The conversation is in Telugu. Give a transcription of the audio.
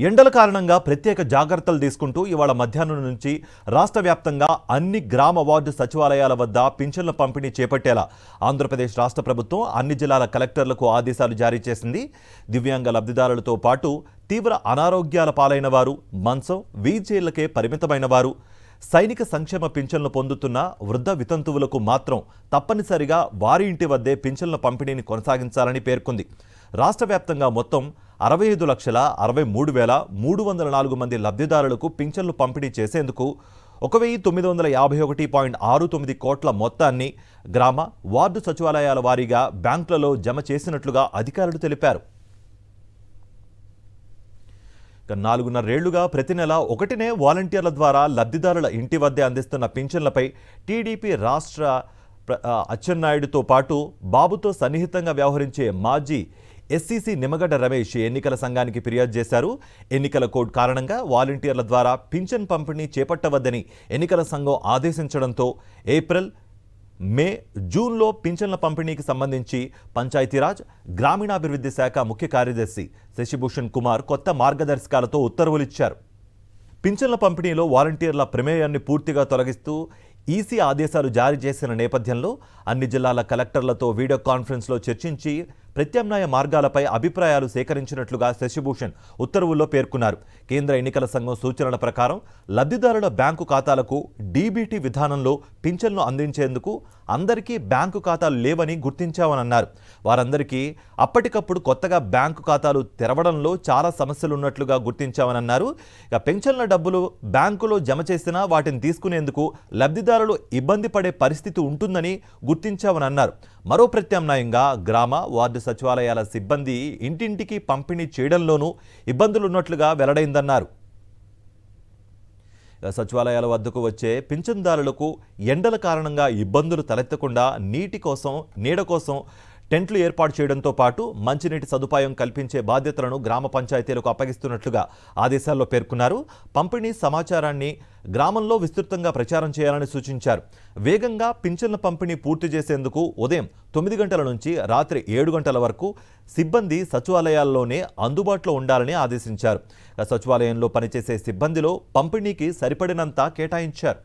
ఎండల కారణంగా ప్రత్యేక జాగ్రత్తలు తీసుకుంటూ ఇవాళ మధ్యాహ్నం నుంచి రాష్ట్ర వ్యాప్తంగా అన్ని గ్రామ వార్డు సచివాలయాల వద్ద పింఛన్ల పంపిణీ చేపట్టేలా ఆంధ్రప్రదేశ్ రాష్ట్ర ప్రభుత్వం అన్ని జిల్లాల కలెక్టర్లకు ఆదేశాలు జారీ చేసింది. దివ్యాంగ లబ్ధిదారులతో పాటు తీవ్ర అనారోగ్యాల పాలైన వారు, మంచం, వీల్చైర్లకే పరిమితమైన వారు, సైనిక సంక్షేమ పింఛన్లు పొందుతున్న వృద్ధ వితంతువులకు మాత్రం తప్పనిసరిగా వారి ఇంటి వద్దే పింఛన్ల పంపిణీని కొనసాగించాలని పేర్కొంది. రాష్ట్ర వ్యాప్తంగా మొత్తం 65,63,304 మంది లబ్ధిదారులకు పింఛన్లు పంపిణీ చేసేందుకు 1,951.69 కోట్ల మొత్తాన్ని గ్రామ, వార్డు సచివాలయాల వారీగా బ్యాంకులలో జమ చేసినట్లుగా అధికారులు తెలిపారు. 4.5 ఏళ్లుగా ప్రతి నెల 1నే వాలంటీర్ల ద్వారా లబ్ధిదారుల ఇంటి వద్దే అందిస్తున్న పింఛన్లపై టీడీపీ రాష్ట్ర అచ్చెన్నాయుడుతో పాటు బాబుతో సన్నిహితంగా వ్యవహరించే మాజీ ఎస్సీసీ నిమ్మగడ్డ రమేష్ ఎన్నికల సంఘానికి ఫిర్యాదు చేశారు. ఎన్నికల కోడ్ కారణంగా వాలంటీర్ల ద్వారా పింఛన్ పంపిణీ చేపట్టవద్దని ఎన్నికల సంఘం ఆదేశించడంతో ఏప్రిల్, మే, జూన్లో పింఛన్ల పంపిణీకి సంబంధించి పంచాయతీరాజ్, గ్రామీణాభివృద్ధి శాఖ ముఖ్య కార్యదర్శి శశిభూషణ్ కుమార్ కొత్త మార్గదర్శకాలతో ఉత్తర్వులిచ్చారు. పింఛన్ల పంపిణీలో వాలంటీర్ల ప్రమేయాన్ని పూర్తిగా తొలగిస్తూ ఈసీ ఆదేశాలు జారీ చేసిన నేపథ్యంలో అన్ని జిల్లాల కలెక్టర్లతో వీడియో కాన్ఫరెన్స్లో చర్చించి ప్రత్యామ్నాయ మార్గాలపై అభిప్రాయాలు సేకరించినట్లుగా శశిభూషణ్ ఉత్తర్వుల్లో పేర్కొన్నారు. కేంద్ర ఎన్నికల సంఘం సూచనల ప్రకారం లబ్ధిదారుల బ్యాంకు ఖాతాలకు డీబీటీ విధానంలో పింఛన్లు అందించేందుకు అందరికీ బ్యాంకు ఖాతాలు లేవని గుర్తించామన్నారు. వారందరికీ అప్పటికప్పుడు కొత్తగా బ్యాంకు ఖాతాలు తెరవడంలో చాలా సమస్యలున్నట్లుగా గుర్తించామన్నారు. ఇక పింఛన్ల డబ్బులు బ్యాంకులో జమ చేసినా వాటిని తీసుకునేందుకు లబ్ధిదారులు ఇబ్బంది పడే పరిస్థితి ఉంటుందని గుర్తించామన్నారు. మరో ప్రత్యామ్నాయంగా గ్రామ, వార్డు సచివాలయాల సిబ్బంది ఇంటింటికి పంపిణీ చేయడంలోనూ ఇబ్బందులున్నట్లుగా వెల్లడైందన్నారు. సచివాలయాల వద్దకు వచ్చే పింఛన్దారులకు ఎండల కారణంగా ఇబ్బందులు తలెత్తకుండా నీటి కోసం, నీడ కోసం టెంట్లు ఏర్పాటు చేయడంతో పాటు మంచినీటి సదుపాయం కల్పించే బాధ్యతలను గ్రామ పంచాయతీలకు అప్పగిస్తున్నట్లుగా ఆదేశాల్లో పేర్కొన్నారు. పంపిణీ సమాచారాన్ని గ్రామంలో విస్తృతంగా ప్రచారం చేయాలని సూచించారు. వేగంగా పింఛన్ల పంపిణీ పూర్తి చేసేందుకు ఉదయం 9 గంటల నుంచి రాత్రి 7 గంటల వరకు సిబ్బంది సచివాలయాల్లోనే అందుబాటులో ఉండాలని ఆదేశించారు. సచివాలయంలో పనిచేసే సిబ్బందిలో పంపిణీకి సరిపడినంత కేటాయించారు.